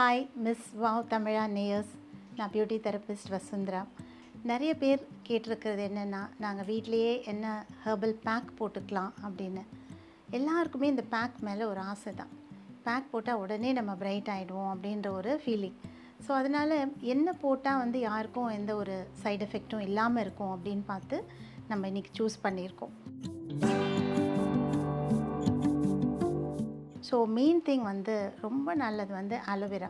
Hi miss wow தமிழா நேயர்ஸ். நான் beauty therapist Vasundhara. நிறைய பேர் கேட்டிருக்கிறது என்னென்னா, நாங்கள் வீட்டிலையே என்ன ஹெர்பல் பேக் போட்டுக்கலாம் அப்படின்னு. எல்லாருக்குமே இந்த பேக் மேலே ஒரு ஆசை தான். பேக் போட்டால் உடனே நம்ம பிரைட் ஆகிடுவோம் அப்படின்ற ஒரு ஃபீலிங். ஸோ அதனால் என்ன போட்டால் யாருக்கும் எந்த ஒரு சைடு எஃபெக்டும் இல்லாமல் இருக்கும் அப்படின்னு பார்த்து நம்ம இன்றைக்கி சூஸ் பண்ணியிருக்கோம். ஸோ மெயின் திங் ரொம்ப நல்லது அலோவேரா.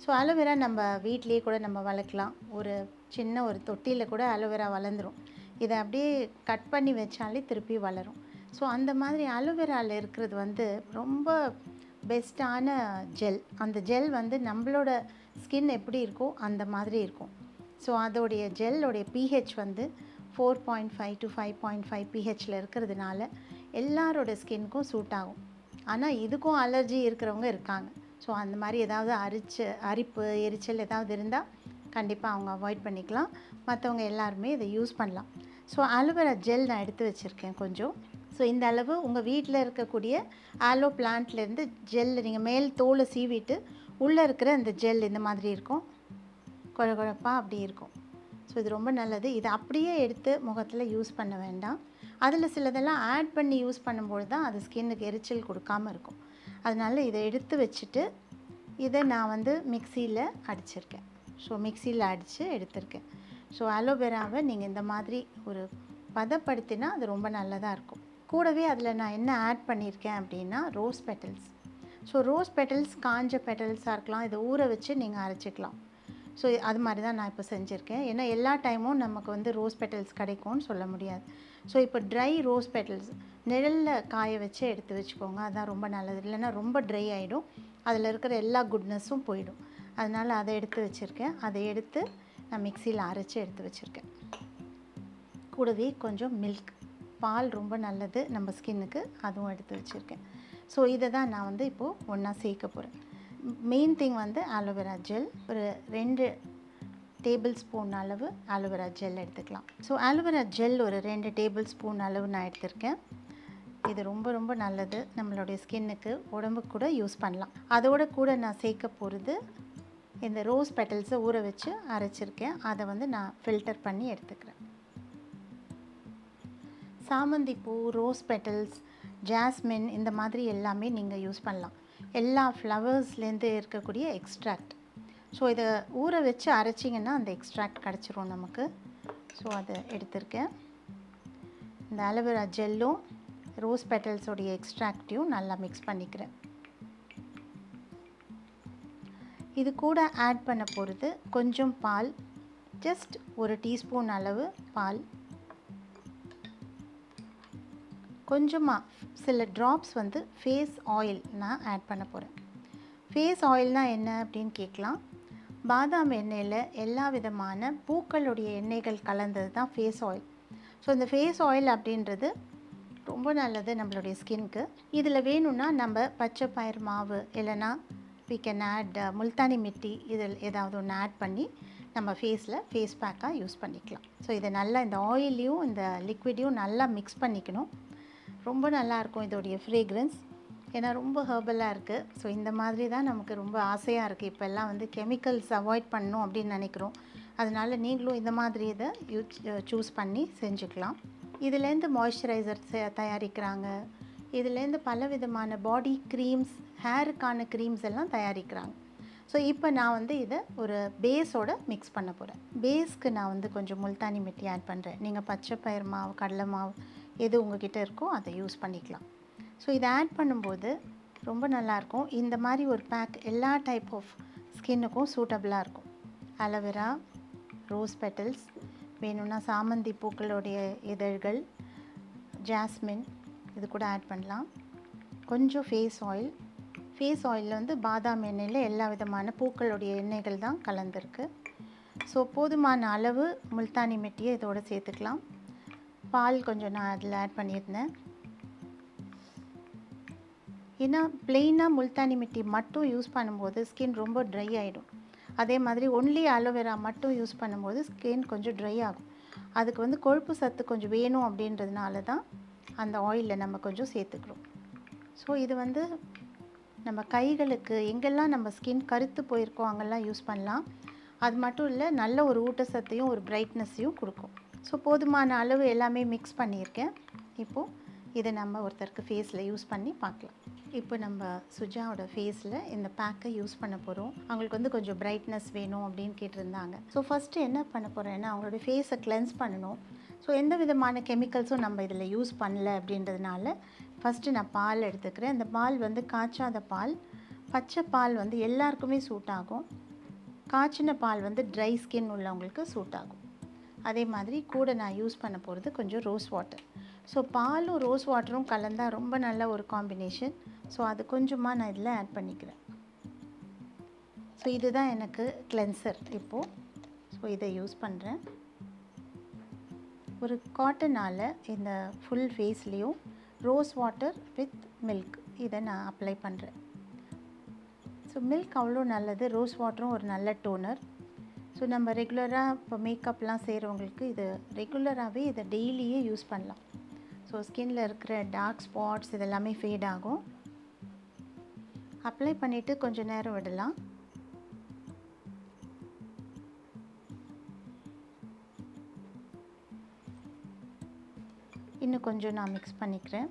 ஸோ அலோவேரா நம்ம வீட்லேயே கூட நம்ம வளர்க்கலாம். ஒரு சின்ன ஒரு தொட்டியில் கூட அலோவேரா வளர்ந்துடும். இதை அப்படியே கட் பண்ணி வச்சாலே திருப்பி வளரும். ஸோ அந்த மாதிரி அலோவேராவில் இருக்கிறது ரொம்ப பெஸ்ட்டான ஜெல். அந்த ஜெல் நம்மளோட ஸ்கின் எப்படி இருக்கோ அந்த மாதிரி இருக்கும். ஸோ அதோடைய ஜெல்லோடைய pH 4.5 to 5.5 pHயில் இருக்கிறதுனால எல்லாரோட ஸ்கின்னுக்கும் சூட் ஆகும். ஆனால் இதுக்கும் அலர்ஜி இருக்கிறவங்க இருக்காங்க. ஸோ அந்த மாதிரி ஏதாவது அரிப்பு எரிச்சல் ஏதாவது இருந்தால் கண்டிப்பாக அவங்க அவாய்ட் பண்ணிக்கலாம். மற்றவங்க எல்லாருமே இதை யூஸ் பண்ணலாம். ஸோ அலோவேரா ஜெல் நான் எடுத்து வச்சுருக்கேன் கொஞ்சம். ஸோ இந்த அளவு உங்கள் வீட்டில் இருக்கக்கூடிய ஆலோ பிளான்ட்லேருந்து ஜெல் நீங்கள் மேல் தோலை சீவிட்டு உள்ளே இருக்கிற அந்த ஜெல் இந்த மாதிரி இருக்கும், குழப்பாக அப்படி இருக்கும். ஸோ இது ரொம்ப நல்லது. இதை அப்படியே எடுத்து முகத்தில் யூஸ் பண்ண வேண்டாம். அதில் சிலதெல்லாம் ஆட் பண்ணி யூஸ் பண்ணும்போது தான் அது ஸ்கின்னுக்கு எரிச்சல் கொடுக்காமல் இருக்கும். அதனால் இதை எடுத்து வச்சுட்டு இதை நான் மிக்சியில் அடிச்சிருக்கேன். ஸோ மிக்சியில் அடித்து எடுத்திருக்கேன். ஸோ அலோவேராவை நீங்கள் இந்த மாதிரி ஒரு பதப்படுத்தினா அது ரொம்ப நல்லதாக இருக்கும். கூடவே அதில் நான் என்ன ஆட் பண்ணியிருக்கேன் அப்படின்னா rose petals. So rose petals காஞ்ச பெட்டல்ஸாக இருக்கலாம். இதை ஊற வச்சு நீங்கள் அரைச்சிக்கலாம். ஸோ அது மாதிரி தான் நான் இப்போ செஞ்சுருக்கேன். ஏன்னா எல்லா டைமும் நமக்கு ரோஸ் பெட்டல்ஸ் கிடைக்கும்னு சொல்ல முடியாது. ஸோ இப்போ ட்ரை ரோஸ் பெட்டல்ஸ் நிழலில் காய வச்சு எடுத்து வச்சுக்கோங்க. அதுதான் ரொம்ப நல்லது. இல்லைன்னா ரொம்ப ட்ரை ஆகிடும், அதில் இருக்கிற எல்லா குட்னஸும் போயிடும். அதனால் அதை எடுத்து வச்சுருக்கேன். அதை எடுத்து நான் மிக்சியில் அரைச்சி எடுத்து வச்சுருக்கேன். கூடவே கொஞ்சம் மில்க், பால் ரொம்ப நல்லது நம்ம ஸ்கின்னுக்கு, அதுவும் எடுத்து வச்சுருக்கேன். ஸோ இதை தான் நான் இப்போது ஒன்றா சேர்க்க போகிறேன். Main thing aloe vera gel. ஒரு 2 டேபிள் ஸ்பூன் அளவு அலோவேரா ஜெல் எடுத்துக்கலாம். ஸோ அலோவேரா ஜெல் ஒரு 2 டேபிள் ஸ்பூன் அளவு நான் எடுத்திருக்கேன். இது ரொம்ப ரொம்ப நல்லது நம்மளுடைய ஸ்கின்னுக்கு, உடம்புக்கு கூட யூஸ் பண்ணலாம். அதோட கூட நான் சேர்க்க போகிறது இந்த ரோஸ் பெட்டல்ஸை ஊற வச்சு அரைச்சிருக்கேன். அதை நான் ஃபில்டர் பண்ணி எடுத்துக்கிறேன். சாமந்தி பூ, ரோஸ் பெட்டல்ஸ், ஜாஸ்மின் இந்த மாதிரி எல்லாமே நீங்கள் யூஸ் பண்ணலாம். எல்லா ஃப்ளவர்ஸ்லேருந்து இருக்கக்கூடிய எக்ஸ்ட்ராக்ட். ஸோ இதை ஊற வச்சு அரைச்சிங்கன்னா அந்த எக்ஸ்ட்ராக்ட் கிடச்சிரும் நமக்கு. ஸோ அதை எடுத்திருக்கேன். இந்த அலோவேரா ஜெல்லும் ரோஸ் பெட்டல்ஸோடைய எக்ஸ்ட்ராக்டையும் நல்லா மிக்ஸ் பண்ணிக்கிறேன். இது கூட ஆட் பண்ண போகிறது கொஞ்சம் பால், ஜஸ்ட் ஒரு டீஸ்பூன் அளவு பால், கொஞ்சமாக சில ட்ராப்ஸ் ஃபேஸ் ஆயில் நான் ஆட் பண்ண போகிறேன். ஃபேஸ் ஆயில்னால் என்ன அப்படின்னு கேட்கலாம். பாதாம் எண்ணெயில் எல்லா விதமான பூக்களுடைய எண்ணெய்கள் கலந்தது தான் ஃபேஸ் ஆயில். ஸோ இந்த ஃபேஸ் ஆயில் அப்படின்றது ரொம்ப நல்லது நம்மளுடைய ஸ்கின்க்கு. இதில் வேணும்னா நம்ம பச்சை பயிர் மாவு இல்லைனா we can add முல்தானி மிட்டி, இதில் ஏதாவது ஒன்று ஆட் பண்ணி நம்ம ஃபேஸில் ஃபேஸ் பேக்காக யூஸ் பண்ணிக்கலாம். ஸோ இதை நல்லா இந்த ஆயிலையும் இந்த லிக்விடையும் நல்லா மிக்ஸ் பண்ணிக்கணும். ரொம்ப நல்லாயிருக்கும் இதோடைய ஃப்ரேக்ரன்ஸ். ஏன்னா ரொம்ப ஹெர்பலாக இருக்குது. ஸோ இந்த மாதிரி தான் நமக்கு ரொம்ப ஆசையாக இருக்குது. இப்போல்லாம் கெமிக்கல்ஸ் அவாய்ட் பண்ணணும் அப்படின்னு நினைக்கிறோம். அதனால் நீங்களும் இந்த மாதிரி இதை சூஸ் பண்ணி செஞ்சுக்கலாம். இதுலேருந்து மாய்ஸ்சரைசர் தயாரிக்கிறாங்க. இதுலேருந்து பல விதமான பாடி க்ரீம்ஸ், ஹேருக்கான க்ரீம்ஸ் எல்லாம் தயாரிக்கிறாங்க. ஸோ இப்போ நான் இதை ஒரு பேஸோடு மிக்ஸ் பண்ண போகிறேன். பேஸ்க்கு நான் கொஞ்சம் முல்தானி மிட்டி ஆட் பண்ணுறேன். நீங்கள் பச்சை பயிர் மாவு, கடலை மாவு எது உங்ககிட்ட இருக்கோ அதை யூஸ் பண்ணிக்கலாம். ஸோ இதை ஆட் பண்ணும்போது ரொம்ப நல்லாயிருக்கும். இந்த மாதிரி ஒரு பேக் எல்லா டைப் ஆஃப் ஸ்கின்னுக்கும் சூட்டபிளாக இருக்கும். அலோவேரா, ரோஸ் பெட்டல்ஸ், வேணும்னா சாமந்தி பூக்களுடைய இதழ்கள், ஜாஸ்மின் இது கூட ஆட் பண்ணலாம். கொஞ்சம் ஃபேஸ் ஆயில். ஃபேஸ் ஆயிலில் பாதாம் எண்ணெயில் எல்லா விதமான பூக்களுடைய எண்ணெய்கள் தான் கலந்துருக்கு. ஸோ போதுமான அளவு முல்தானி மிட்டியை இதோடு சேர்த்துக்கலாம். பால் கொஞ்சம் நான் அதில் ஆட் பண்ணியிருந்தேன். ஏன்னா பிளெயினாக முல்தானி மிட்டி மட்டும் யூஸ் பண்ணும்போது ஸ்கின் ரொம்ப ட்ரை ஆகிடும். அதே மாதிரி ஒன்லி அலோவேரா மட்டும் யூஸ் பண்ணும்போது ஸ்கின் கொஞ்சம் ட்ரை ஆகும். அதுக்கு கொழுப்பு சத்து கொஞ்சம் வேணும் அப்படின்றதுனால தான் அந்த ஆயிலில் நம்ம கொஞ்சம் சேர்த்துக்கிறோம். ஸோ இது நம்ம கைகளுக்கு எங்கெல்லாம் நம்ம ஸ்கின் கருத்து போயிருக்கோ அங்கெல்லாம் யூஸ் பண்ணலாம். அது மட்டும் இல்லை, நல்ல ஒரு ஊட்டச்சத்தையும் ஒரு பிரைட்னஸையும் கொடுக்கும். ஸோ போதுமான அளவு எல்லாமே மிக்ஸ் பண்ணியிருக்கேன். இப்போது இதை நம்ம ஒருத்தருக்கு ஃபேஸில் யூஸ் பண்ணி பார்க்கலாம். இப்போ நம்ம சுஜாவோட ஃபேஸில் இந்த பேக்கை யூஸ் பண்ண போகிறோம். அவங்களுக்கு வந்து கொஞ்சம் பிரைட்னஸ் வேணும் அப்படின்னு கேட்டிருந்தாங்க. ஸோ ஃபஸ்ட்டு என்ன பண்ண போகிறேன்னா, அவங்களோட ஃபேஸை கிளென்ஸ் பண்ணணும். ஸோ எந்த விதமான கெமிக்கல்ஸும் நம்ம இதில் யூஸ் பண்ணல அப்படின்றதுனால ஃபஸ்ட்டு நான் பால் எடுத்துக்கிறேன். இந்த பால் வந்து காய்ச்சாத பால். பச்சை பால் வந்து எல்லாருக்குமே சூட் ஆகும். காய்ச்சின பால் வந்து ட்ரை ஸ்கின் உள்ளவங்களுக்கு சூட் ஆகும். அதே மாதிரி கூட நான் யூஸ் பண்ண போகிறது கொஞ்சம் ரோஸ் வாட்டர். ஸோ பாலும் ரோஸ் வாட்டரும் கலந்தால் ரொம்ப நல்ல ஒரு காம்பினேஷன். ஸோ அது கொஞ்சமாக நான் இதில் ஆட் பண்ணிக்கிறேன். ஸோ இதுதான் எனக்கு கிளென்சர் இப்போது. ஸோ இதை யூஸ் பண்ணுறேன். ஒரு காட்டனால் இந்த ஃபுல் ஃபேஸ்லேயும் ரோஸ் வாட்டர் வித் மில்க் இதை நான் அப்ளை பண்ணுறேன். ஸோ மில்க் அவ்வளோ நல்லது, ரோஸ் வாட்டரும் ஒரு நல்ல டோனர். ஸோ நம்ம ரெகுலராக இப்போ மேக்கப்லாம் செய்கிறவங்களுக்கு இது ரெகுலராகவே இதை டெய்லியே யூஸ் பண்ணலாம். ஸோ ஸ்கின்னில் இருக்கிற டார்க் ஸ்பாட்ஸ் இதெல்லாமே ஃபேட் ஆகும். அப்ளை பண்ணிவிட்டு கொஞ்சம் நேரம் விடலாம். இன்னும் கொஞ்சம் நான் மிக்ஸ் பண்ணிக்கிறேன்.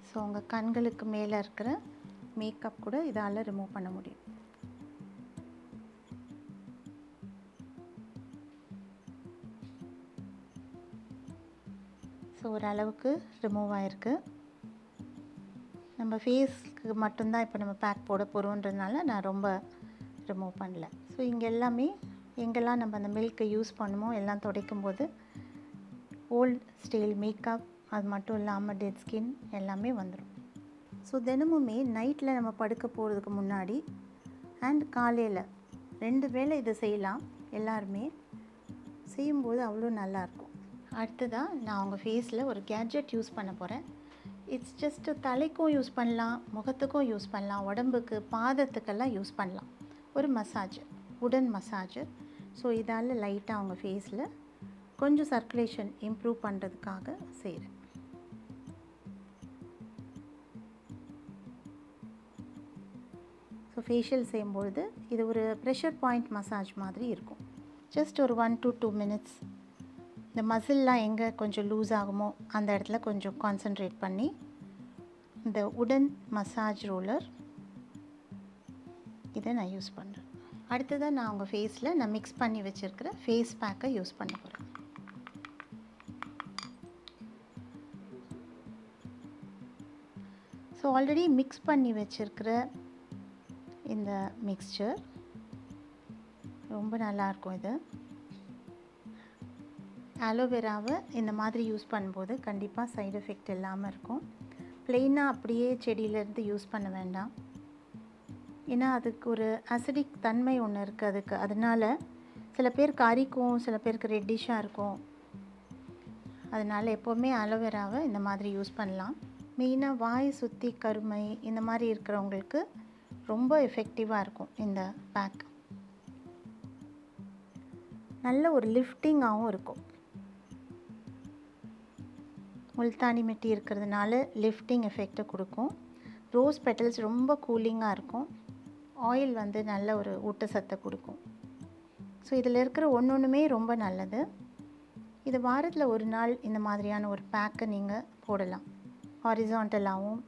ஸோ உங்கள் கண்களுக்கு மேலே இருக்கிற மேக்கப் கூட இதால் ரிமூவ் பண்ண முடியும். ஸோ ஓரளவுக்கு ரிமூவ் ஆகிருக்கு. நம்ம ஃபேஸ்க்கு மட்டும்தான் இப்போ நம்ம பேக் போட போகிறோன்றதுனால நான் ரொம்ப ரிமூவ் பண்ணல. ஸோ இங்கே எல்லாமே எங்கெல்லாம் நம்ம அந்த மில்கை யூஸ் பண்ணுமோ எல்லாம் துடைக்கும் போது ஓல்ட் ஸ்டைல் மேக்கப், அது மட்டும் இல்லாமல் டெட் ஸ்கின் எல்லாமே வந்துடும். ஸோ தினமுமே நைட்டில் நம்ம படுக்க போகிறதுக்கு முன்னாடி அண்ட் காலையில் 2 வேளை இதை செய்யலாம். எல்லாருமே செய்யும்போது அவ்வளோ நல்லாயிருக்கும். அடுத்ததாக நான் அவங்க ஃபேஸில் ஒரு கேட்ஜெட் யூஸ் பண்ண போகிறேன். இட்ஸ் ஜஸ்ட்டு தலைக்கும் யூஸ் பண்ணலாம், முகத்துக்கும் யூஸ் பண்ணலாம், உடம்புக்கு பாதத்துக்கெல்லாம் யூஸ் பண்ணலாம். ஒரு மசாஜர், உடன் மசாஜர். ஸோ இதால் லைட்டாக அவங்க ஃபேஸில் கொஞ்சம் சர்க்குலேஷன் இம்ப்ரூவ் பண்ணுறதுக்காக செய்கிறேன். ஸோ ஃபேஷியல் செய்யும்பொழுது இது ஒரு ப்ரெஷர் பாயிண்ட் மசாஜ் மாதிரி இருக்கும். ஜஸ்ட் ஒரு 1 to 2 minutes. இந்த மசில்லாம் எங்கே கொஞ்சம் லூஸ் ஆகுமோ அந்த இடத்துல கொஞ்சம் கான்சன்ட்ரேட் பண்ணி இந்த உடன் மசாஜ் ரோலர் இதை நான் யூஸ் பண்ணுறேன். அடுத்ததாக நான் அவங்க ஃபேஸில் நான் மிக்ஸ் பண்ணி வச்சுருக்கிற ஃபேஸ் பேக்கை யூஸ் பண்ண போகிறேன். ஸோ ஆல்ரெடி மிக்ஸ் பண்ணி வச்சுருக்கிற இந்த மிக்ஸ்சர் ரொம்ப நல்லாயிருக்கும். இது ஆலோவேராவை இந்த மாதிரி யூஸ் பண்ணும்போது கண்டிப்பாக சைடு எஃபெக்ட் இல்லாமல் இருக்கும். ப்ளெயினாக அப்படியே செடியிலேருந்து யூஸ் பண்ண வேண்டாம். ஏன்னா அதுக்கு ஒரு அசிடிக் தன்மை ஒன்று இருக்குது அதுக்கு. அதனால் சில பேருக்கு அரிக்கும், சில பேருக்கு ரெட்டிஷாக இருக்கும். அதனால் எப்போவுமே ஆலோவேராவை இந்த மாதிரி யூஸ் பண்ணலாம். மெயினாக வாய் சுற்றி கருமை இந்த மாதிரி இருக்கிறவங்களுக்கு ரொம்ப எஃபெக்டிவாக இருக்கும் இந்த பேக். நல்ல ஒரு லிஃப்டிங்காகவும் இருக்கும். முல்தானி மெட்டி இருக்கிறதுனால லிஃப்டிங் எஃபெக்டை கொடுக்கும். ரோஸ் பெட்டல்ஸ் ரொம்ப கூலிங்காக இருக்கும். ஆயில் வந்து நல்ல ஒரு ஊட்டச்சத்தை கொடுக்கும். ஸோ இதில் இருக்கிற ஒன்றுமே ரொம்ப நல்லது. இது வாரத்தில் ஒரு நாள் இந்த மாதிரியான ஒரு பேக்கை நீங்கள் போடலாம். ஹாரிசான்டலாகவும்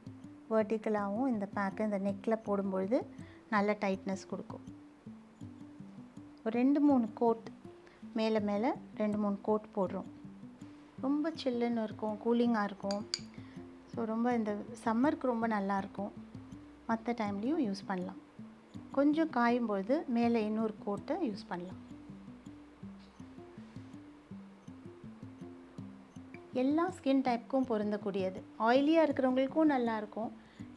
வெர்டிக்கலாகவும் இந்த பேக்கை இந்த நெக்கில் போடும்பொழுது நல்ல டைட்னஸ் கொடுக்கும். ஒரு 2-3 கோட் மேலே 2-3 கோட் போடுறோம். ரொம்ப சில்லுன்னு இருக்கும், கூலிங்காக இருக்கும். ஸோ ரொம்ப இந்த சம்மருக்கு ரொம்ப நல்லாயிருக்கும். மற்ற டைம்லேயும் யூஸ் பண்ணலாம். கொஞ்சம் காயும்பொழுது மேலே இன்னொரு கோட்டை யூஸ் பண்ணலாம். எல்லா ஸ்கின் டைப்புக்கும் பொருந்தக்கூடியது. ஆயிலியாக இருக்கிறவங்களுக்கும் நல்லாயிருக்கும்,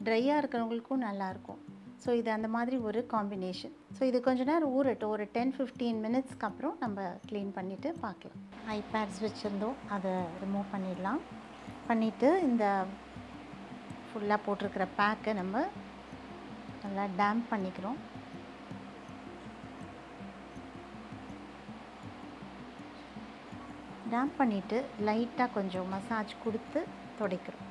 ட்ரையாக இருக்கிறவங்களுக்கும் நல்லாயிருக்கும். ஸோ இது அந்த மாதிரி ஒரு காம்பினேஷன். ஸோ இது கொஞ்ச நேரம் ஊறட்டும். ஒரு 10-15 மினிட்ஸ்க்கு அப்புறம் நம்ம க்ளீன் பண்ணிவிட்டு பார்க்கலாம். ஐ பேட்ஸ் வச்சுருந்தோம், அதை ரிமூவ் பண்ணிடலாம். பண்ணிவிட்டு இந்த ஃபுல்லாக போட்டிருக்கிற பேக்கை நம்ம நல்லா டேம்ப் பண்ணிக்கிறோம். டேம்ப் பண்ணிவிட்டு லைட்டாக கொஞ்சம் மசாஜ் கொடுத்து துடைக்கிறோம்.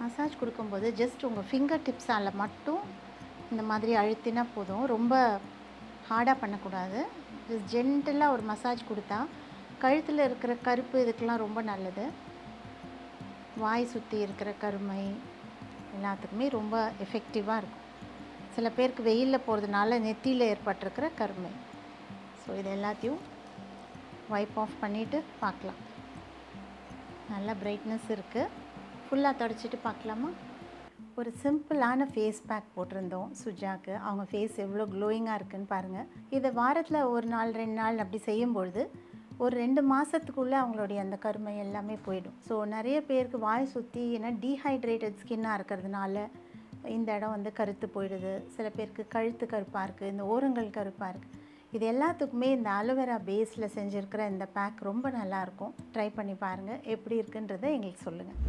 மசாஜ் கொடுக்கும்போது ஜஸ்ட் உங்கள் ஃபிங்கர் டிப்ஸால் மட்டும் இந்த மாதிரி அழுத்தினா போதும். ரொம்ப ஹார்டாக பண்ணக்கூடாது. ஜஸ்ட் ஜென்டிலாக ஒரு மசாஜ் கொடுத்தா கழுத்தில் இருக்கிற கருப்பு இதுக்கெல்லாம் ரொம்ப நல்லது. வாய் சுற்றி இருக்கிற கருமை எல்லாத்துக்குமே ரொம்ப எஃபெக்டிவாக இருக்கும். சில பேருக்கு வெயிலில் போகிறதுனால நெத்தியில் ஏற்பட்டிருக்கிற கருமை. ஸோ இது எல்லாத்தையும் வைப் ஆஃப் பண்ணிவிட்டு பார்க்கலாம். நல்லா பிரைட்னஸ் இருக்குது. ஃபுல்லாக தொடச்சிட்டு பார்க்கலாமா? ஒரு சிம்பிளான ஃபேஸ் பேக் போட்டிருந்தோம் சுஜாக்கு. அவங்க ஃபேஸ் எவ்வளோ க்ளோயிங்காக இருக்குதுன்னு பாருங்கள். இதை வாரத்தில் 1 நாள் 2 நாள் அப்படி செய்யும்பொழுது ஒரு 2 மாதத்துக்குள்ளே அவங்களுடைய அந்த கருமை எல்லாமே போயிடும். ஸோ நிறைய பேருக்கு வாய் சுற்றி ஏன்னா டீஹைட்ரேட்டட் ஸ்கின்னாக இருக்கிறதுனால இந்த இடம் வந்து கருத்து போயிடுது. சில பேருக்கு கழுத்து கருப்பாக இருக்குது, இந்த ஓரங்கள் கருப்பாக இருக்குது. இது எல்லாத்துக்குமே இந்த அலோவேரா பேஸில் செஞ்சுருக்கிற இந்த பேக் ரொம்ப நல்லாயிருக்கும். ட்ரை பண்ணி பாருங்கள். எப்படி இருக்குன்றதை எங்களுக்கு சொல்லுங்கள்.